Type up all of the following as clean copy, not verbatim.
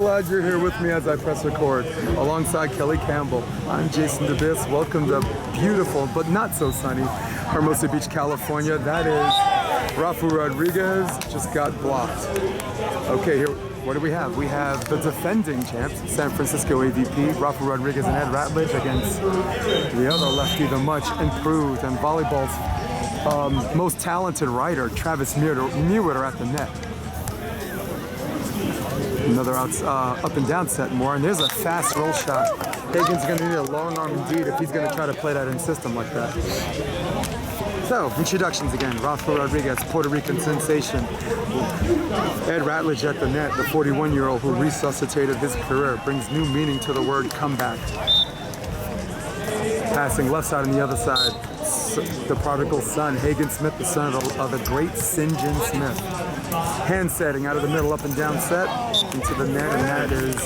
Glad you're here with me as I press record alongside Kelly Campbell. I'm Jason DeBiss. Welcome to beautiful but not so sunny Hermosa Beach, California. That is Rafu Rodriguez just got blocked. Okay, here, what do we have? We have the defending champs, San Francisco AVP, Rafu Rodriguez and Ed Ratledge against the other lefty, the much improved and volleyball's most talented writer, Travis Mewhirter at the net. Another up and down set more, and there's a fast roll shot. Hagen's going to need a long arm indeed if he's going to try to play that in system like that. So, introductions again. Rafu Rodriguez, Puerto Rican sensation. Ed Ratledge at the net, the 41-year-old who resuscitated his career, brings new meaning to the word comeback. Passing left side and the other side. The prodigal son, Hagen Smith, the son of the great Hagen Smith. Hand setting out of the middle, up and down set into the net, and that is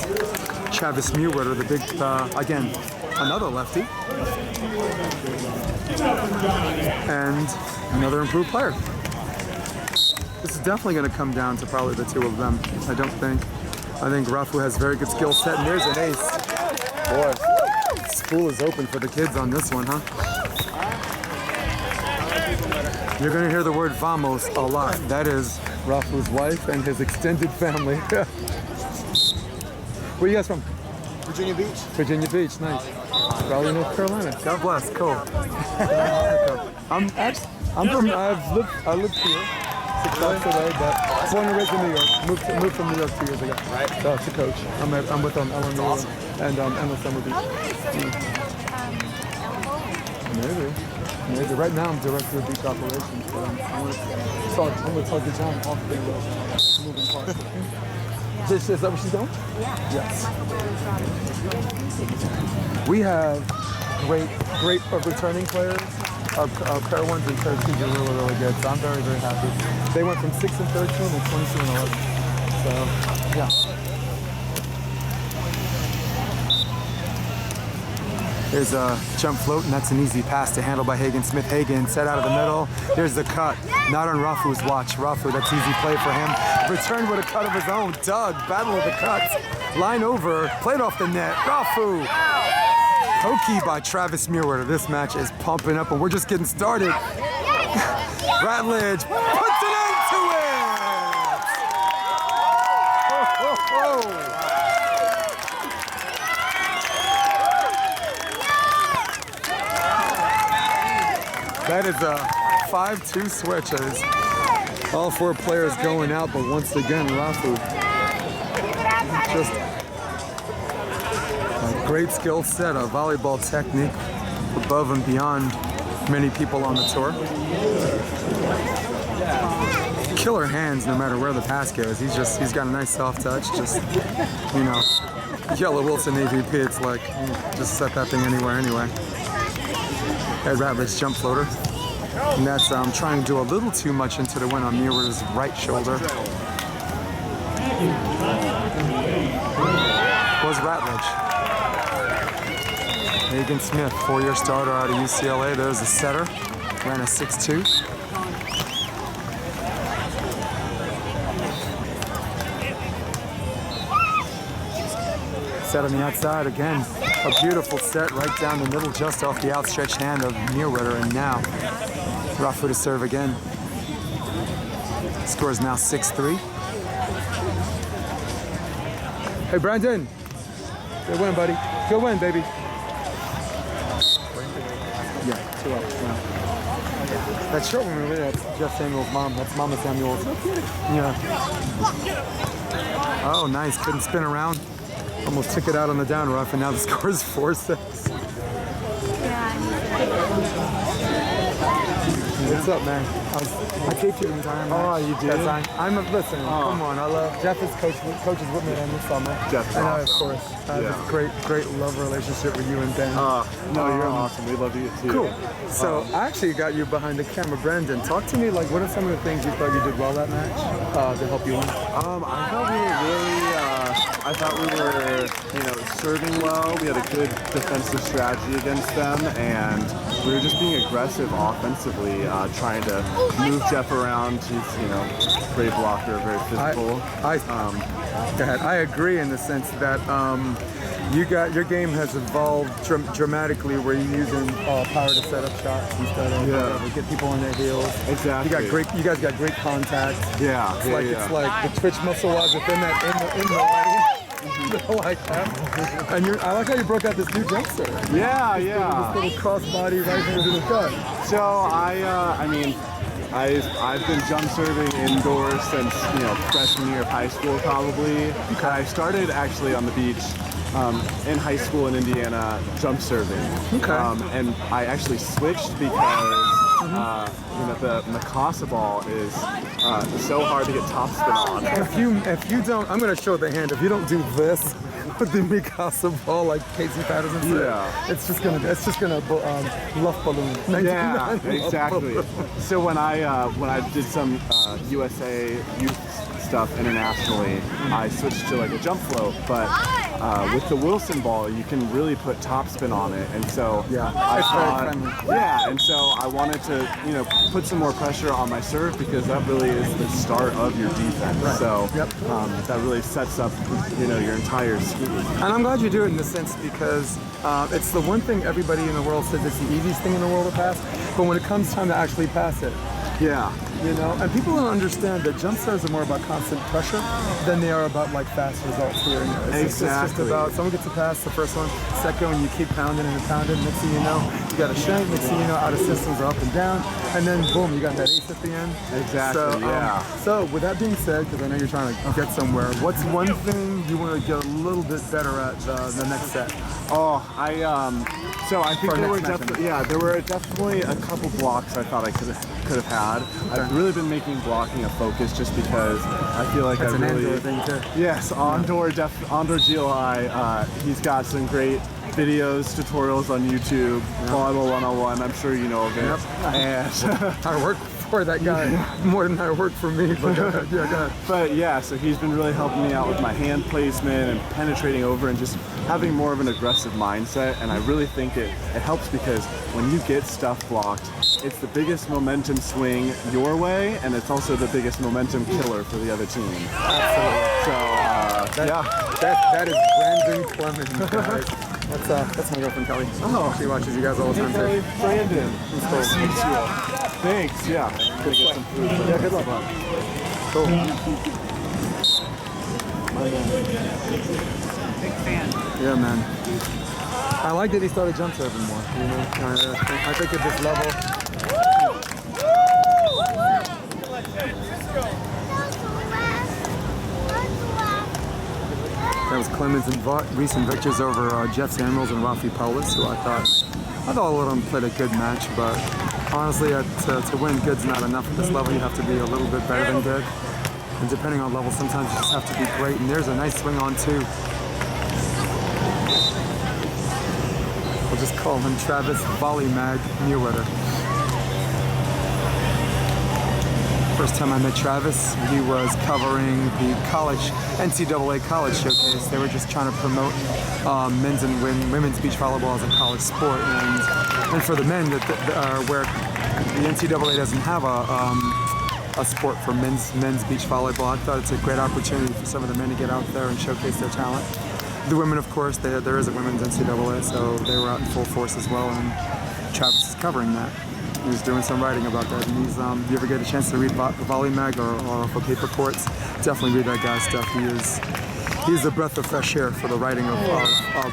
Travis Mewhirter, the big, again, another lefty. And another improved player. This is definitely going to come down to probably the two of them, I think Rafu has very good skill set, and there's an ace. Boy, school is open for the kids on this one, huh? You're going to hear the word vamos a lot. That is Rafu's wife and his extended family. Where are you guys from? Virginia Beach. Virginia Beach, nice. Raleigh, North Carolina. God bless, cool. I lived here 6 months away, but born and raised in New York. Moved from New York 2 years ago. Right. To coach. I'm with Ellen Awesome. and Emma Summer Beach. Maybe. Right now I'm director of beach operations, but I'm going to talk to John off the moving parts. Is that what she's doing? Yeah. Yes. We have great returning players. Our pair 1s and pair 2s are really good, so I'm very, very happy. They went from 6 and 13 to 22 and 11. So, yeah. There's a jump float, and that's an easy pass to handle by Hagen Smith. Hagen set out of the middle. There's the cut. Not on Rafu's watch. Rafu, that's easy play for him. Returned with a cut of his own. Doug, battle of the cuts. Line over, played off the net. Rafu. Pokey by Travis Mewhirter. This match is pumping up, and we're just getting started. Ratledge puts an end to it. Oh. That is a 5-2 switch as all 4 players going out, but once again, Rafu just a great skill set, a volleyball technique above and beyond many people on the tour. Killer hands no matter where the pass goes. He's got a nice soft touch, just, you know, Yellow Wilson AVP, it's like, just set that thing anywhere anyway. Ed Ratledge jump floater. And that's trying to do a little too much into the wind on Mewhirter's right shoulder. Was Ratledge. Hagen Smith, 4-year starter out of UCLA. There's a setter. Ran a 6.2. Set on the outside again. A beautiful set right down the middle, just off the outstretched hand of Mewhirter, and now Rafu to serve again. Score is now 6-3. Hey Brandon, good win, buddy. Good win, baby. Yeah, 2 up. Yeah. That short one over there, that's Jeff Samuel's mom. That's Mama Samuel's. Yeah. Oh, nice. Couldn't spin around. Almost took it out on the down rough, and now the score is 4-6. What's up, man? I taped you the entire match. Oh, you did? Listen, come on. I love Jeff is coaches with me in the summer. Jeff's and awesome. of course, I have a great love relationship with you and Ben. No, you're awesome. We love you too. Cool. So I actually got you behind the camera, Brandon. Talk to me, like, what are some of the things you thought you did well that match to help you win? I thought we were really I thought we were, serving well. We had a good defensive strategy against them, and we were just being aggressive offensively, trying to move Jeff around. He's, great blocker, very physical. Go ahead. I agree in the sense that your game has evolved dramatically, where you're using power to set up shots instead of get people on their heels. Exactly. You guys got great contact. Yeah. It's like the twitch muscle was within that in the lane. Like that. And I like how you broke out this new jump serve. Yeah. This little crossbody right into the cut. So I've been jump serving indoors since freshman year of high school probably. Okay. I started actually on the beach in high school in Indiana jump serving. Okay. And I actually switched because the Mikasa ball is so hard to get topspin on. If you don't, I'm gonna show the hand. If you don't do this with the Mikasa ball like Casey Patterson said, it's just gonna luff balloon. Yeah, exactly. So when I did some USA youth stuff internationally, I switched to like a jump float, but with the Wilson ball, you can really put topspin on it, and so and so I wanted to put some more pressure on my serve, because that really is the start of your defense. Right. So that really sets up your entire scheme. And I'm glad you do it in the sense because it's the one thing everybody in the world says it's the easiest thing in the world to pass, but when it comes time to actually pass it, and people don't understand that jump serves are more about constant pressure than they are about like fast results here. It's just about someone gets a pass, the first one, second one, you keep pounding and pounding. Next thing you know, you got a shank. Next thing you know, out of systems are up and down, and then boom, you got that ace at the end. Exactly. So with that being said, because I know you're trying to get somewhere, what's one thing you want to get a little bit better at the next set? So I think there were definitely a couple blocks I thought I could have had. Okay. I've really been making blocking a focus just because I feel like That's an Andor thing too. Yes, Andor GLI. He's got some great videos, tutorials on YouTube. Volleyball 101. I'm sure you know of it. Yep. And I work for that guy more than I work for me. But go ahead. But so he's been really helping me out with my hand placement and penetrating over and just having more of an aggressive mindset. And I really think it helps, because when you get stuff blocked, it's the biggest momentum swing your way, and it's also the biggest momentum killer for the other team. Absolutely. That is Brandon Clemens, guys. That's my girlfriend Kelly. Oh, she watches you guys all the time too. Brandon. Nice to meet you. Thanks. Yeah. Gonna get some food. Yeah, good luck. Cool. Big fan. Yeah, man. I like that he started jump serving more. I think at this level. That was Clemens and recent victors over Jeff Samuels and Rafu Paulus, who I thought all of them played a good match, but honestly, to win good's not enough at this level. You have to be a little bit better than good. And depending on level, sometimes you just have to be great. And there's a nice swing on too. We'll just call him Travis Volleymag Mewhirter. First time I met Travis, he was covering the NCAA college showcase. They were just trying to promote men's and women's beach volleyball as a college sport, and for the men where the NCAA doesn't have a sport for men's beach volleyball. I thought it's a great opportunity for some of the men to get out there and showcase their talent. The women, of course, there is a women's NCAA, so they were out in full force as well, and Travis is covering that. He was doing some writing about that, and he's, if you ever get a chance to read Volleymag or for Paper Courts, definitely read that guy's stuff. He's a breath of fresh air for the writing of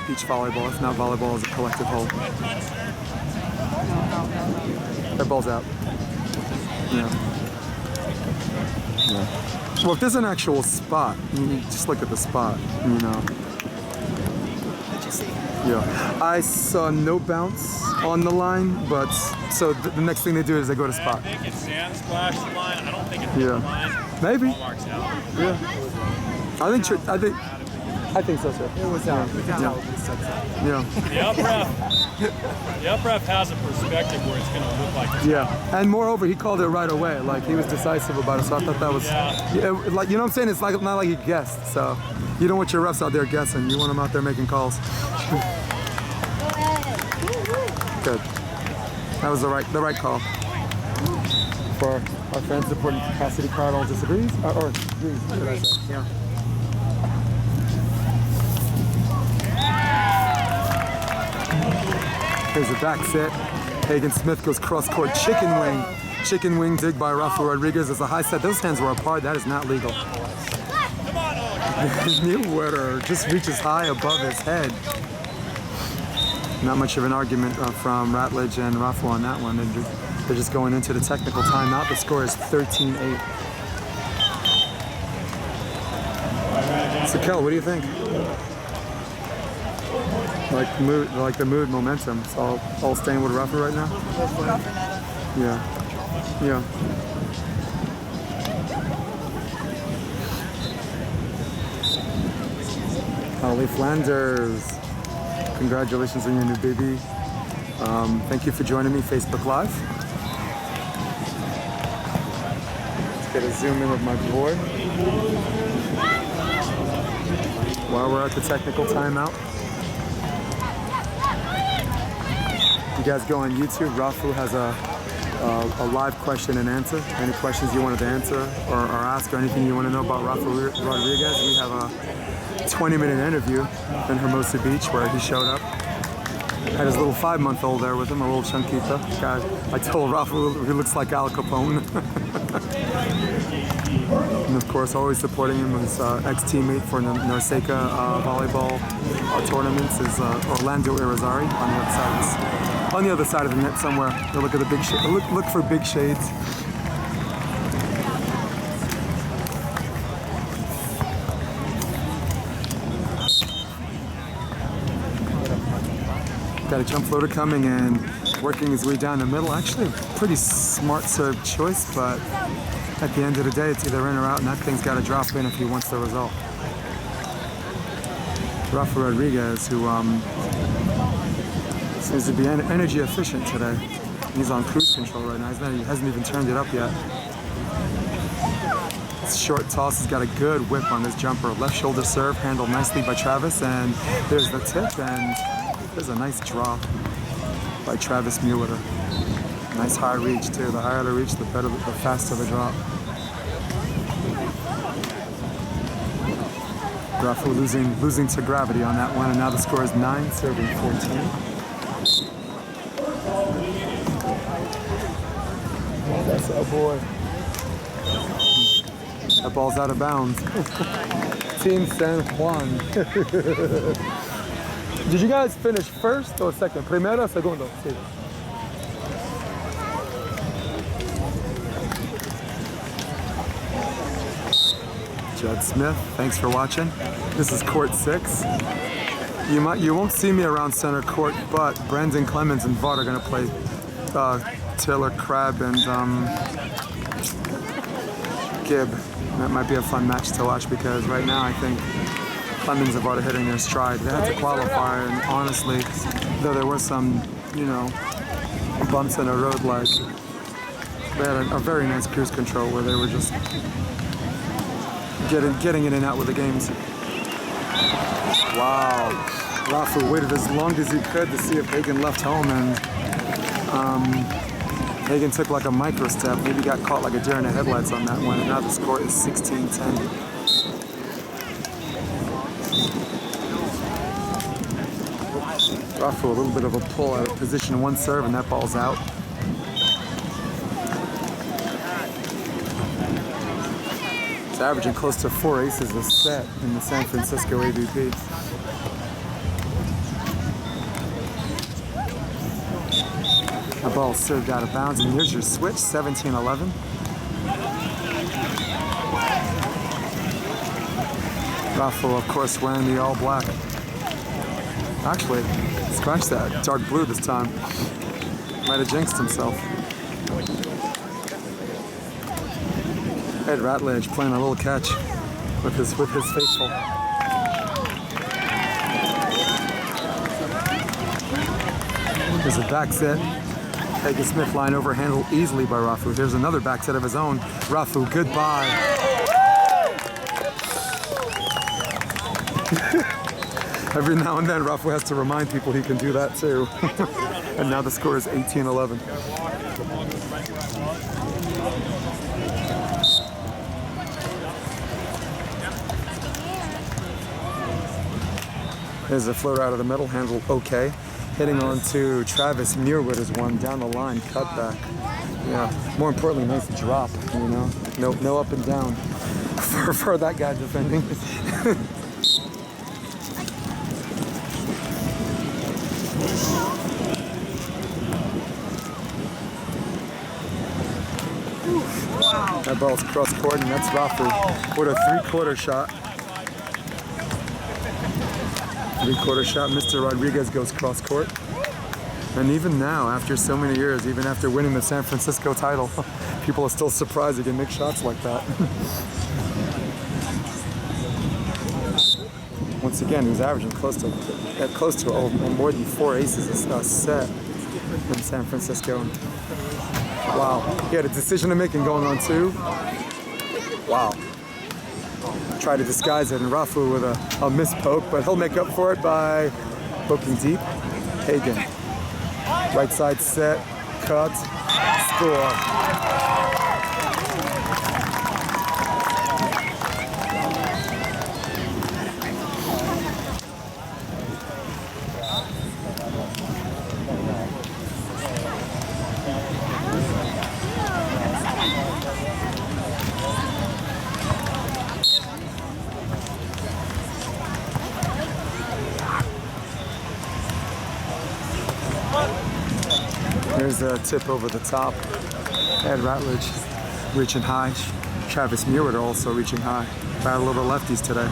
beach volleyball, if not volleyball as a collective whole. That ball's out. Yeah. Well, if there's an actual spot, you just look at the spot, What'd you see? Yeah, I saw no bounce on the line, but so the next thing they do is they go to spot. I think it's sand splash the line. I don't think it's the line. Maybe. Ball marks out. Yeah. I think so, sir. It was out. Yeah. The up ref has a perspective where it's going to look like it's Yeah. And moreover, he called it right away. Like he was decisive about it. So I thought that was, like, you know what I'm saying? It's like not like he guessed. So You don't want your refs out there guessing. You want them out there making calls. Good. That was the right call. For our friends supporting Cassidy Cardinal disagrees or agrees, should I say? Yeah. Here's a back set. Hagen Smith goes cross court, chicken wing. Chicken wing dig by Rafu Rodriguez. It's a high set. Those hands were apart. That is not legal. Mewhirter just reaches high above his head. Not much of an argument from Ratledge and Rafu on that one. They're just going into the technical timeout. The score is 13-8. So Kel, what do you think? Like the mood, momentum. It's all staying with Rafu right now? Yeah. Yeah. Holly Flanders, congratulations on your new baby. Thank you for joining me, Facebook Live. Let's get a zoom in with my boy. While we're at the technical timeout. You guys go on YouTube. Rafu has a live question and answer. Any questions you wanted to answer or ask or anything you want to know about Rafu Rodriguez, we have a 20-minute interview in Hermosa Beach where he showed up. Had his little 5-month-old there with him, a little chunquita. Guy, I told Rafu he looks like Al Capone. And of course, always supporting him, his ex-teammate for Norseca volleyball tournaments is Orlando Irizarry on the other side of the net somewhere. Look at the big shade. Look for big shades. Got a jump floater coming and working his way down the middle. Actually, pretty smart serve choice, but at the end of the day, it's either in or out, and that thing's got to drop in if he wants the result. Rafu Rodriguez, who seems to be energy efficient today. He's on cruise control right now. He hasn't even turned it up yet. Short toss, he's got a good whip on this jumper. Left shoulder serve, handled nicely by Travis, and there's the tip, and there's a nice drop by Travis Mewhirter. Nice high reach too. The higher the reach, the better, the faster the drop. Rafu losing to gravity on that one, and now the score is 9, serving 14. That's a boy. That ball's out of bounds. Team San Juan. Did you guys finish first or second? Primero, segundo? Sí. Judd Smith, thanks for watching. This is court 6. You won't see me around center court, but Brandon Clemens and Vaught are gonna play Taylor Crabb and Gibb. That might be a fun match to watch because right now I think Clemens and Vaught are hitting their stride. They had to qualify, and honestly, though there were some, bumps in the road, like they had a very nice cruise control where they were just getting in and out with the games. Wow. Rafu waited as long as he could to see if Hagen left home, and Hagen took like a micro step, maybe got caught like a deer in the headlights on that one, and now the score is 16-10. Rafu, a little bit of a pull out of position 1 serve, and that ball's out. He's averaging close to 4 aces a set in the San Francisco AVP. That ball served out of bounds, and here's your switch, 17-11. Rafu, of course, wearing the all black. Actually, scratch that, dark blue this time. Might have jinxed himself. Ed Ratledge playing a little catch with his faithful. There's a back set. Hagen Smith line over, handled easily by Rafu. There's another back set of his own. Rafu, goodbye. Every now and then, Rafu has to remind people he can do that too. And now the score is 18-11. There's a floater out of the middle, handled okay. Hitting on to Travis Mewhirter's one down the line, cutback. Yeah, more importantly, nice drop, you know? No up and down for that guy defending. That ball's cross court, and that's Rafu with a three-quarter shot. Three-quarter shot, Mr. Rodriguez goes cross court. And even now, after so many years, even after winning the San Francisco title, people are still surprised he can make shots like that. Once again, he was averaging close to more than 4 aces a set in San Francisco. Wow, he had a decision to make and going on two. Wow. Tried to disguise it in Rafu with a missed poke, but he'll make up for it by poking deep. Hagen. Right side set, cut, score. There's a tip over the top. Ed Ratledge reaching high. Travis Mewhirter also reaching high. Battle of the lefties today.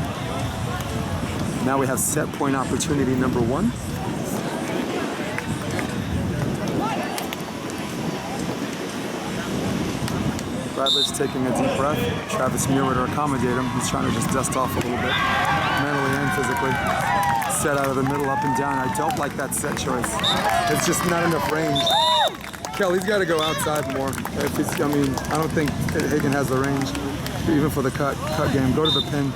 Now we have set point opportunity number 1. Ratledge taking a deep breath. Travis Mewhirter accommodate him. He's trying to just dust off a little bit, mentally and physically. Set out of the middle, up and down. I don't like that set choice. It's just not enough range. Kelly's got to go outside more. I don't think Hagen has the range, even for the cut game. Go to the pin.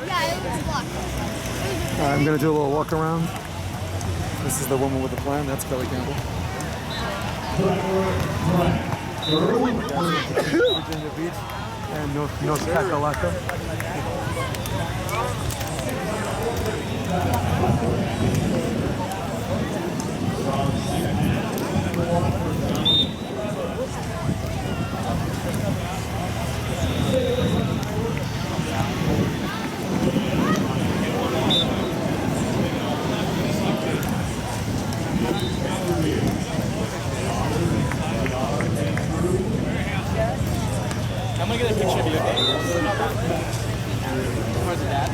I'm going to do a little walk around. This is the woman with the plan. That's Kelly Campbell. Virginia Beach and North Kakalaka. I'm gonna get a picture of you, okay? Where's the dad?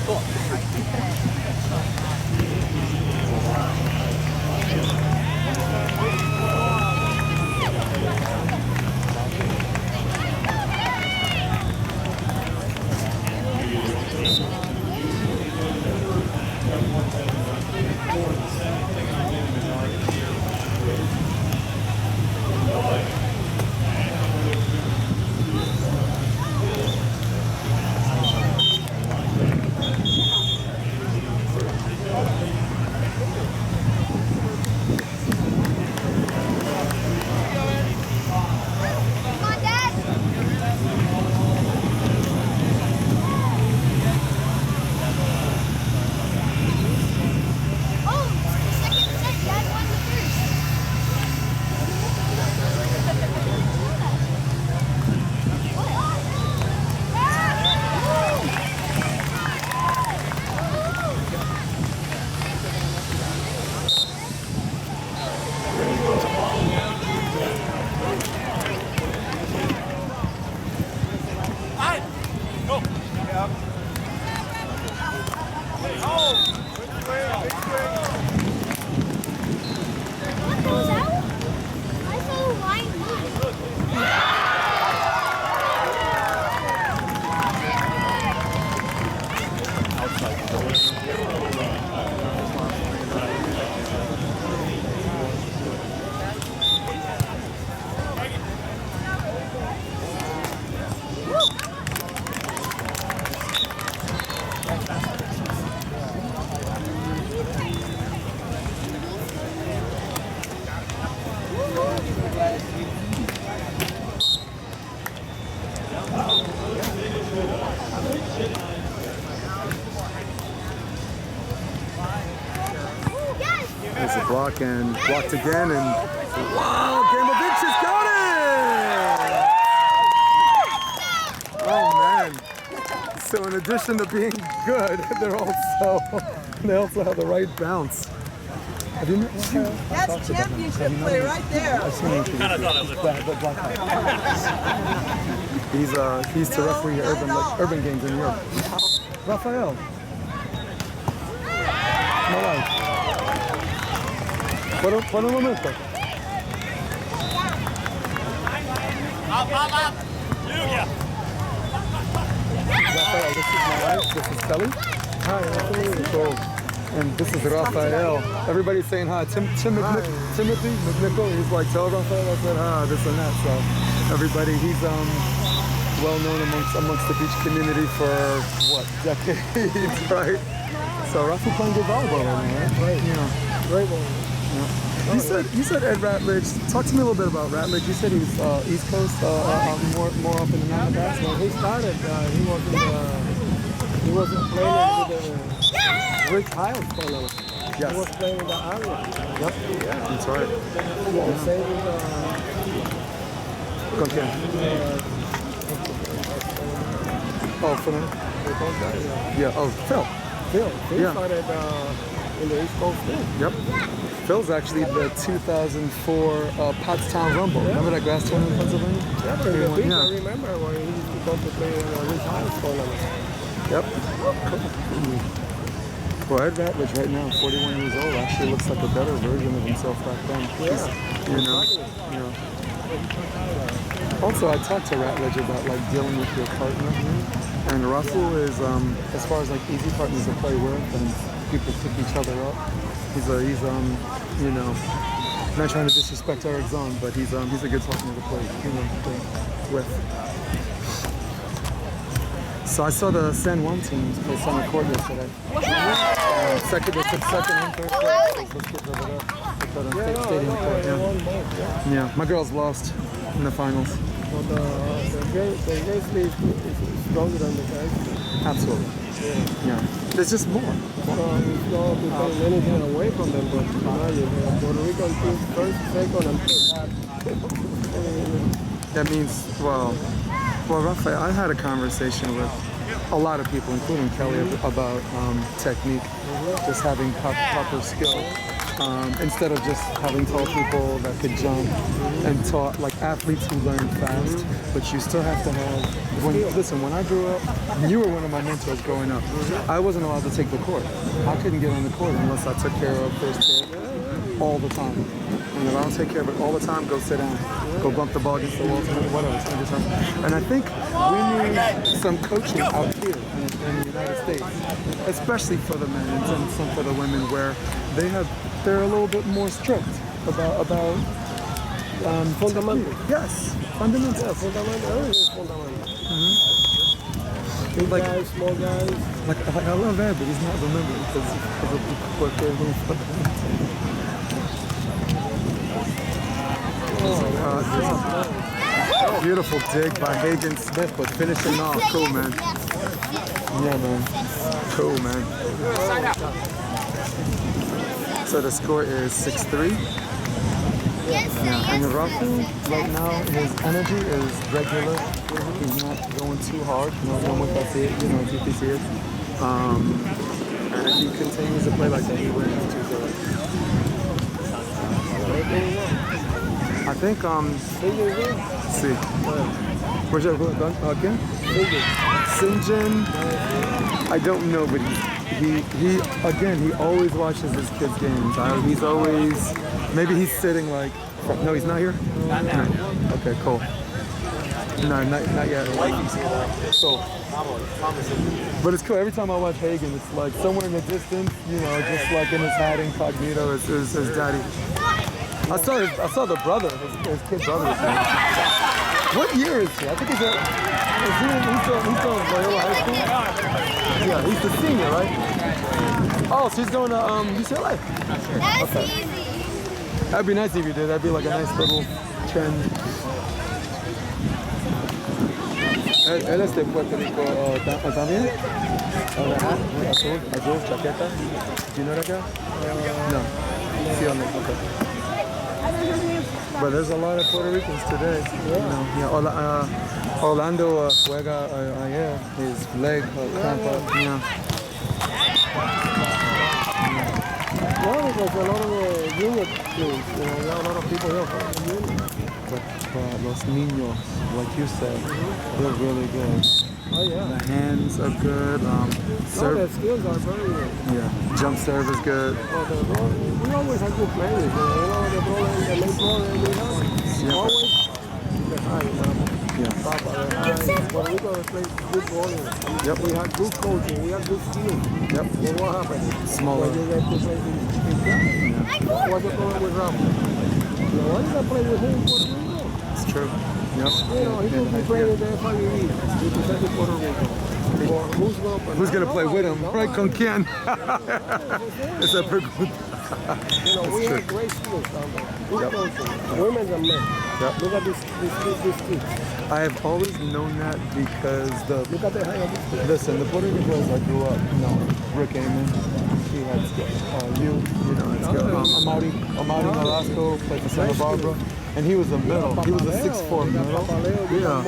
Cool. Woo! There's a block and blocked again, and wow, Gamovich has got it! Oh man! So in addition to being good, they also have the right bounce. Have you met? That's championship play right there. Kind of thought it looked He's to referee urban games in New York. Rafael. No life. Por un momento. Rafael, this is my wife. This is Kelly. Hi, Rafael. And this is Rafael. Everybody's saying hi. Timothy McNichol. He's like, tell Rafael I said hi, this and that. So everybody, he's well known amongst the beach community for what, decades, right? So Rafu playing good volleyball right now, right? Right. Yeah. Great volleyball. Yeah. You said Ed Ratledge. Talk to me a little bit about Ratledge. You said he was East Coast, more up in the Mountain. When he started, he wasn't playing with the Rich Hiles fellow. Yes. He was playing in the area. Yep. Yeah. That's right. Yeah. Same with Okay. Oh, for them? Yeah. Oh, Phil. Phil Yeah. started in the East Coast too. Yep. Phil's actually the 2004 Pottstown Rumble. Remember that grass tournament in Pennsylvania? Yeah, but the beach, I remember when he used to come to play in the Rich Hiles tournament. Yep. Well, Ed Ratledge right now, 41 years old, actually looks like a better version of himself back then. Yeah. You know. Also, I talked to Ratledge about like dealing with your partner, and Rafu is, as far as like easy partners to play with, and people pick each other up. He's you know, not trying to disrespect Eric Zahn, but he's a good partner to play, with. So I saw the San Juan teams play center court yesterday. Second and third court. Let's get over there. Stadium court. Yeah, my girls lost in the finals. But the girls league is stronger than the guys. Absolutely. Yeah. There's just more. So it's not taking anything away from them, but imagine Puerto Rican team first, second, and third. That means, well, Rafael, I had a conversation with a lot of people, including Kelly, about technique, just having proper skill. Instead of just having tall people that could jump and taught like athletes who learn fast, but you still have to have, when I grew up, you were one of my mentors growing up. I wasn't allowed to take the court. I couldn't get on the court unless I took care of first hit all the time. And if I don't take care of it all the time, go sit down. Go bump the ball against the wall, whatever. And I think we need some coaching out here in the United States, especially for the men and some for the women, where they're a little bit more strict about fundamental. Yes, fundamental. Yeah, fundamental. Everything is fundamental. Big Like- guys, small guys. Like I love Ed, but he's not remembering because of what they're doing. Beautiful dig by Hagen Smith, but finishing off. Cool, man. Yeah, man. Cool, man. So the score is 6-3. Yeah, and Rafu, right now, his energy is regular. He's not going too hard. No one with us, TPC is. And if he continues to play like that, he wins 2-0. I think, see. Where's your gun? Again? Sinjin. I don't know, but he always watches his kids' games. He's always, maybe he's sitting like, no, he's not here? No. Okay, cool. No, not yet. Cool. But it's cool. Every time I watch Hagen, it's like somewhere in the distance, just like in his hat incognito is his daddy. I saw the brother, his kid brother. What year is he? I think he's still in Loyola High School? Yeah, he's the senior, right? Oh, so he's going to UCLA. That's easy. That'd be nice if you did. That'd be like a nice little trend. Él es de Puerto Rico también. Azul, chaqueta. Do you know that guy? No. Sí, okay. But there's a lot of Puerto Ricans today. Orlando juega ayer. His leg cramped up. Yeah. No, because a lot of the junior teams, there are a lot of people here from the junior. But los niños, like you said, they're really good. Oh yeah. The hands are good. Their skills are very good. Yeah. Jump serve is good. We always have good players. The main problem we have always the high. But we gotta play good bowling. Yep. We have good coaching. We have good skills. Yep. But what happened? Smaller. When you get to play this what's the problem with Rafu? Why did I play with him in Puerto Rico? It's true. Yep. He could be playing in the FIVB, representing Puerto Rico. Or Who's gonna play with him? Right, con quién? Esa pregunta. We have great skills down there. Good coaching. Women and men. Yep. Look at these kids. I have always known that because Look at the height of these kids. listen, the Puerto Rican players I grew up, Rick Amon, he had skill. You had skill. Amaury Nolasco played for Santa Barbara, and he was a middle. He was a 6'4" middle. Yeah.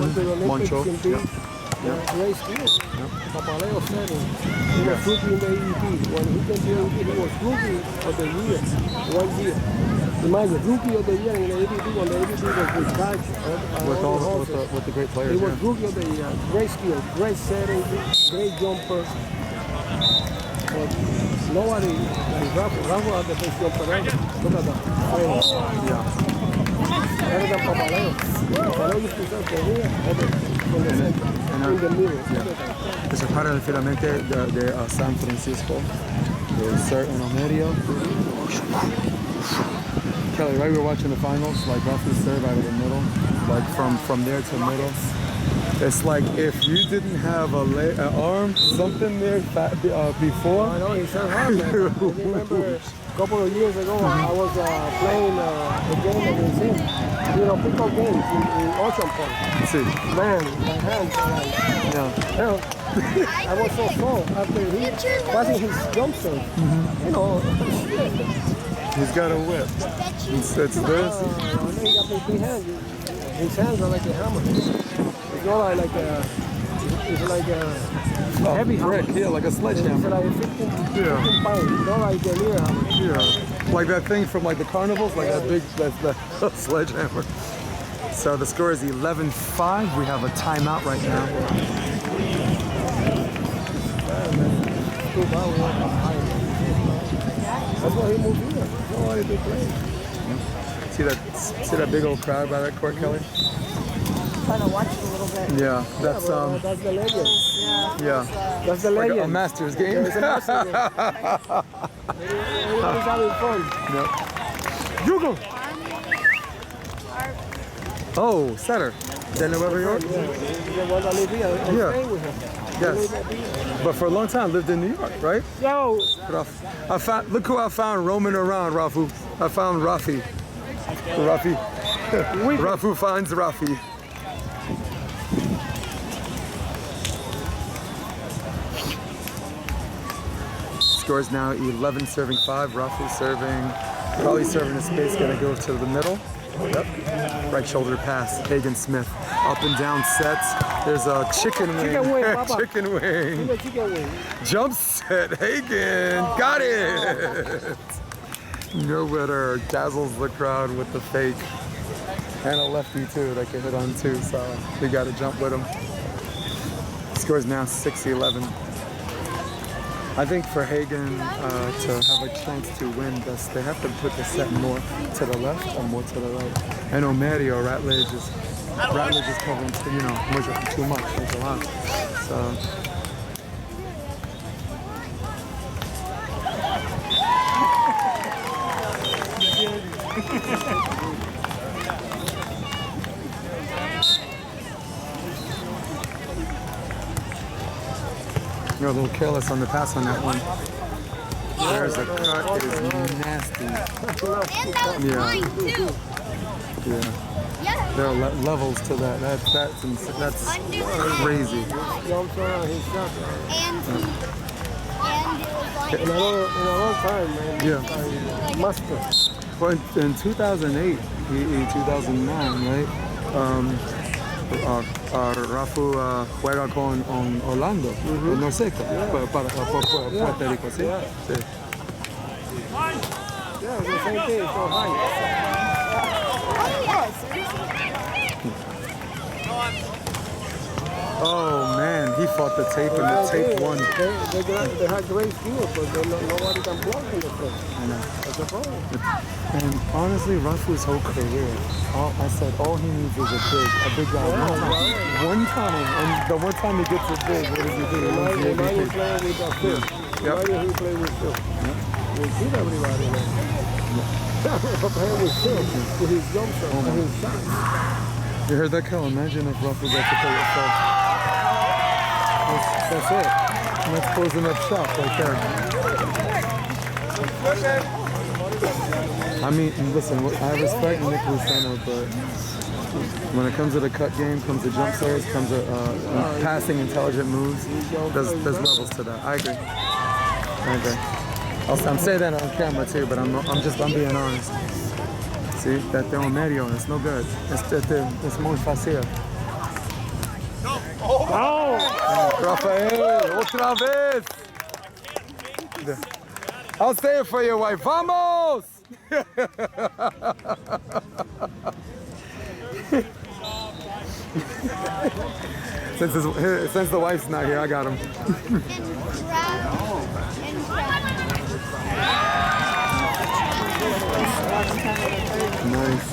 Went to the Olympics Moncho. in Beach. Great skills. Papaleo said he was rookie in the AVP. When he came to the AVP, he was rookie of the year, 1 year. Imagine, rookie of the year in the AVP when the AVP was with Catch. With the great players. He was rookie of the year. Great skill, great setting, great jumper. But nobody like Rafu. Rafu had the best jumper ever. Look at that. Yeah. Better than Papaleo. Papaleo used to serve from here, from the center. In the middle. Que se para finalmente de San Francisco, de Ser Medio. Kelly, right? We were watching the finals, like Rafu serve out of the middle, like from there to middle. It's like if you didn't have an arm, something there before. I know, he served hard, man. I remember a couple of years ago, I was playing a game against him. Pickup games in Ocean Park. See. Man, my hands are like, I was so sore after he passing his jump serve. He's got a whip. It's this. He got big hands. His hands are like a hammer. It's not like a, it's like a heavy brick, hammer. yeah, like a sledgehammer. It's like 15 pounds. It's not like a near hammer. Yeah, like that thing from like the carnivals, like that big that sledgehammer. So the score is 11-5. We have a timeout right now. That's why he moved here. Nobody to play. See that big old crowd by that court, Kelly? Trying to watch it a little bit. Yeah, that's that's the legend. yeah. That's the Like legend. a Masters game. It's a Masters game. Everybody's having fun. Yep. You go. Oh, setter. Then Nueva York? Yeah. The one that live here. I'm staying with him. Yes. But for a long time lived in New York, right? Yo. Look who I found roaming around, Rafu. I found Rafi. Rafi. Rafu finds Rafi. Score is now 11-5. Rafu serving, probably serving a space, gonna go to the middle. Yep. Right shoulder pass, Hagen Smith. Up and down sets. There's a chicken wing. Chicken wing, Papa. Chicken wing. Chicken wing. Jump set, Hagen. Got it. Mewhirter dazzles the crowd with the fake. And a lefty too that can hit on too, so we got to jump with him. Score's now 6-11. I think for Hagen to have a chance to win this, they have to put the set more to the left or more to the right. And Omerio, Ratledge is covering too much. There's a lot. So. You're a little careless on the pass on that one. There's a cut. It is nasty. And that was mine too. Yeah. There are levels to that. That's crazy. Jumps on his shot. And it was like In a long time, man. Yeah. Master. Well, in 2008, 2009, right? Rafu juega con Orlando, Norseca, para Puerto Rico, ¿sí? Yeah. Sí. Yeah, it's the same thing. It's so high. Oh man, he fought the tape and the tape won. They had great skills, but nobody can block in the front. I know. That's the problem. And honestly, Rafu's whole career, I said all he needs is a big guy. One time, and the one time he gets it big, what does he do? He wins the Imagine AVP. playing with a Phil. Imagine he played with Phil. We'll beat everybody now. Playing with Phil, with his jump shot and his shots. You heard that, Kel? Imagine if Rafu got to play with Phil. That's it. And that's closing up shop right there. I mean, listen, I respect Nick Luceno, but when it comes to the cut game, comes to jump serves, comes to passing intelligent moves, there's levels to that. I agree. I'm saying that on camera too, but I'm being honest. See, that they're on medio, it's no good. It's muy fácil. Oh! Rafael, otra vez! I'll say it for your wife. Vamos! Since the wife's not here, I got him. Nice.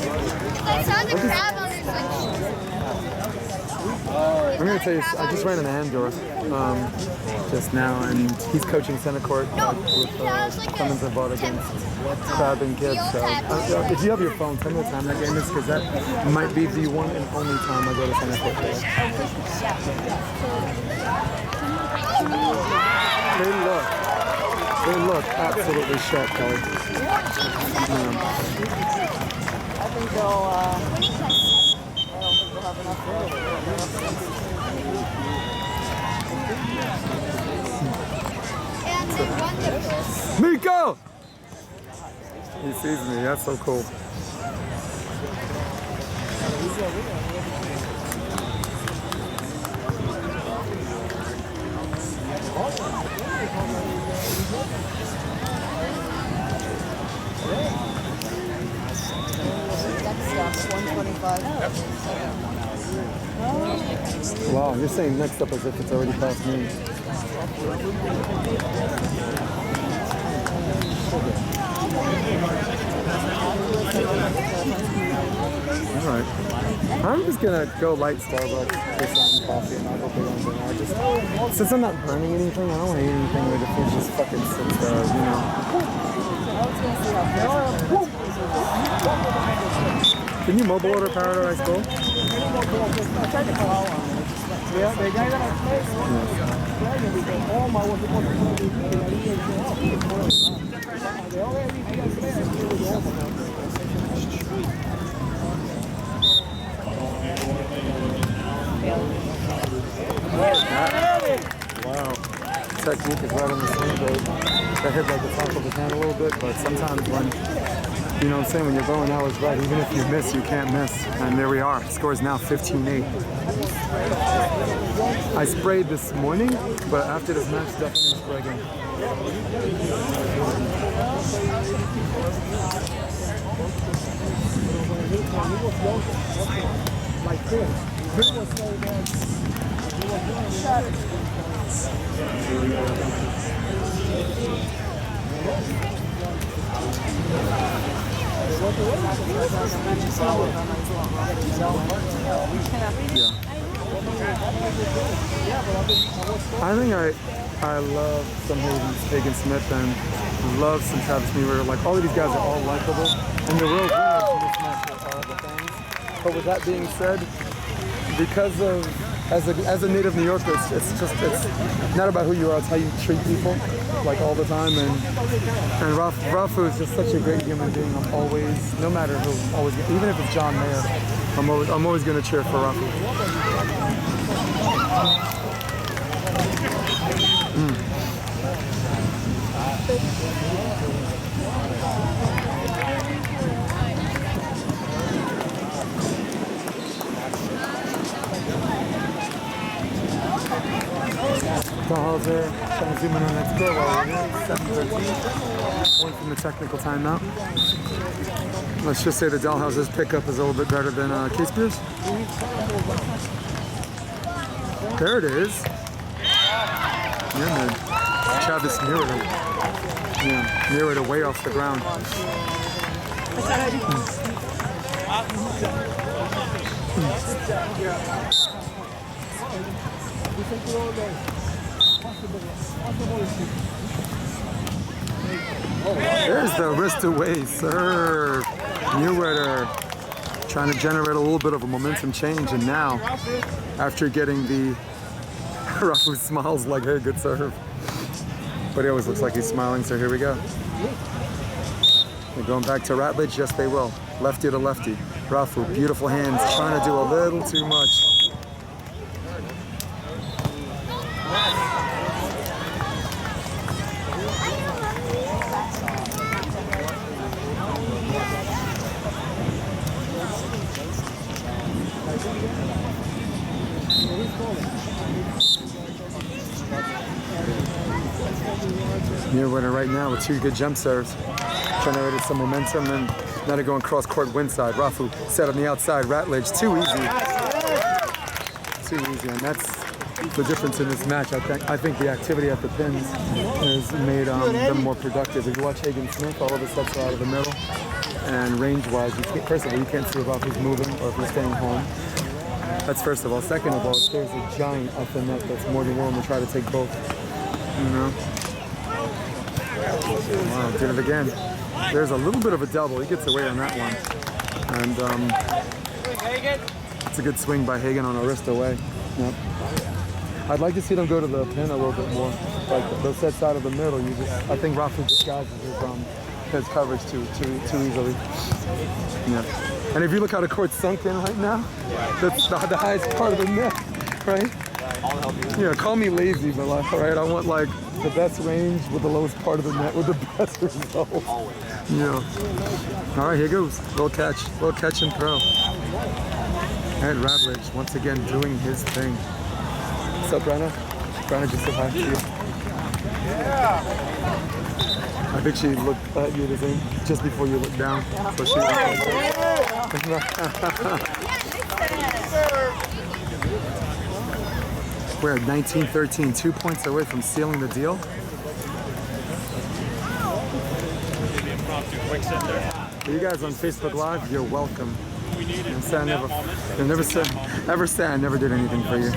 I saw the crab on his I'm gonna tell you, I just ran an Andor just now, and he's coaching center court with Clemens and Vaught against Crab and Gibbs. So if you have your phone, tell me what time that game is, because that might be the one and only time I go to center court for. They look absolutely sharp, Kelly. I think they'll have enough room. Miko! He sees me, that's so cool. That's 125. Wow, you're saying next up as if it's already past me. All right. I'm just gonna go light Starbucks, get something coffee, and I'll go big on dinner. Since I'm not burning anything, I don't want to eat anything where the food just fucking sits there, you know. Can you mobile order Paradise Bowl? Yeah, the guy that I played all my was supposed to the only AVP I Wow. Technique is right on the same boat. That hit like the top of his hand a little bit, but sometimes when, you know what I'm saying, when you're going out is right, even if you miss, you can't miss. And there we are. Score is now 15-8. I sprayed this morning, but after this match, definitely spray again. like this. He was so bad. He was shot. I think I love some Hagen Smith and love some Travis Mewhirter. Like all of these guys are all likable, and the real winners in this match are all the things. But with that being said, because of as a native New Yorker, it's not about who you are, it's how you treat people, like all the time. And Rafu is just such a great human being. I'm always, no matter who, always, even if it's John Mayer. I'm always gonna cheer for Rafu. Hauser trying to zoom in on that score while we're in 7-13. One from the technical timeout. Let's just say the Dahlhauser's pickup is a little bit better than K-Spears. There it is. Yeah, man. Travis Mewhirter. Yeah, Mewhirter way off the ground. There's the wrist away serve. Mewhirter trying to generate a little bit of a momentum change, and now, after getting the Rafu smiles like, hey, good serve. But he always looks like he's smiling, so here we go. They're going back to Ratledge, yes they will. Lefty to lefty. Rafu, beautiful hands, trying to do a little too much. Mewhirter right now with two good jump serves. Generated some momentum, and now they're going cross court wind side. Rafu set on the outside. Ratledge too easy. Too easy, and that's the difference in this match. I think the activity at the pins has made them more productive. If you watch Hagen Smith, all of his sets are out of the middle. And range-wise, first of all, you can't see if Rafu's moving or if he's staying home. That's first of all. Second of all, if there's a giant at the net that's more than willing to try to take both. You know? Wow, did it again. There's a little bit of a double. He gets away on that one. And it's a good swing by Hagen on a wrist away. Yep. I'd like to see them go to the pin a little bit more. Like those sets out of the middle, I think Rafu disguises his coverage too easily. Yeah. And if you look how the court's sunk in right now, that's the highest part of the net, right? Yeah, call me lazy, but like, all right, I want like the best range with the lowest part of the net with the best result. Yeah. All right, here goes. Little catch and throw. And Ratledge once again doing his thing. What's up, Brenna? Brenna just said hi to you. I think she looked at you the same just before you looked down. So she We're at 19-13, 2 points away from sealing the deal. For you guys on Facebook Live, you're welcome. And say I never say I never did anything for you.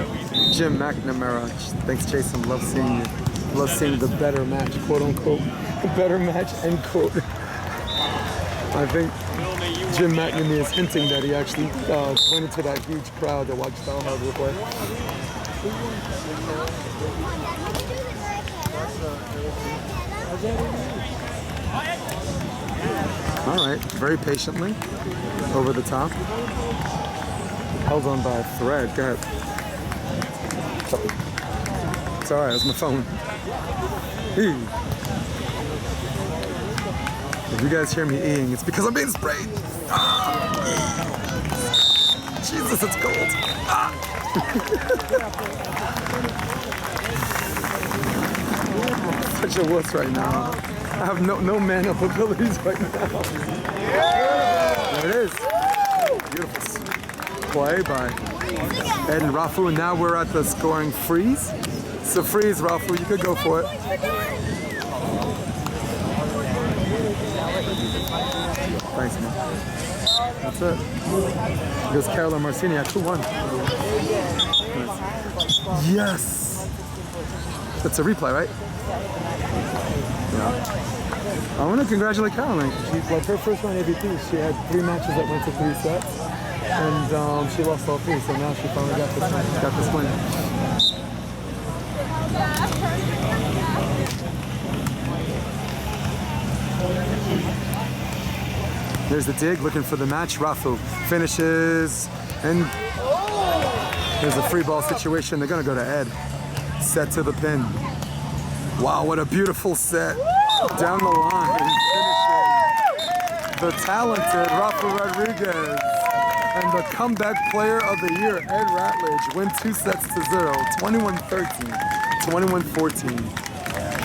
Jim McNamara, thanks Jason, love seeing you. Love seeing the better match, quote unquote. Better match, end quote. I think Jim McNamara is hinting that he actually went into that huge crowd to watch Dahlhauser play. All right, very patiently, over the top. Held on by a thread, go ahead. It's all right, it's my phone. Hey. If you guys hear me eating, it's because I'm being sprayed. Jesus, it's cold. Such a wuss right now. I have no man-up abilities right now. There it is. Beautiful play by Ed and Rafu, and now we're at the scoring freeze. It's a freeze, Rafu. You could go for it. Thanks, man. That's it. Here's Carolyn Marcini at 2-1. Yes! That's a replay, right? Yeah. I want to congratulate Caroline. She's like her first round AVP. She had 3 matches that went to 3 sets, and she lost all 3. So now she finally got this win. There's the dig, looking for the match. Rafu finishes, and there's a free ball situation. They're gonna go to Ed. Set to the pin. Wow, what a beautiful set. Down the line, finishing. The talented Rafu Rodriguez. And the comeback player of the year, Ed Ratledge, win 2-0, 21-13, 21-14.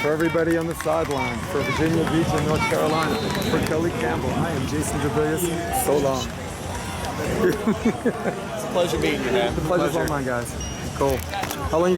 For everybody on the sideline, for Virginia Beach and North Carolina, for Kelly Campbell, I am Jason DeBillius. So long. It's a pleasure meeting you, man. The pleasure's all mine, guys. Cool. How long you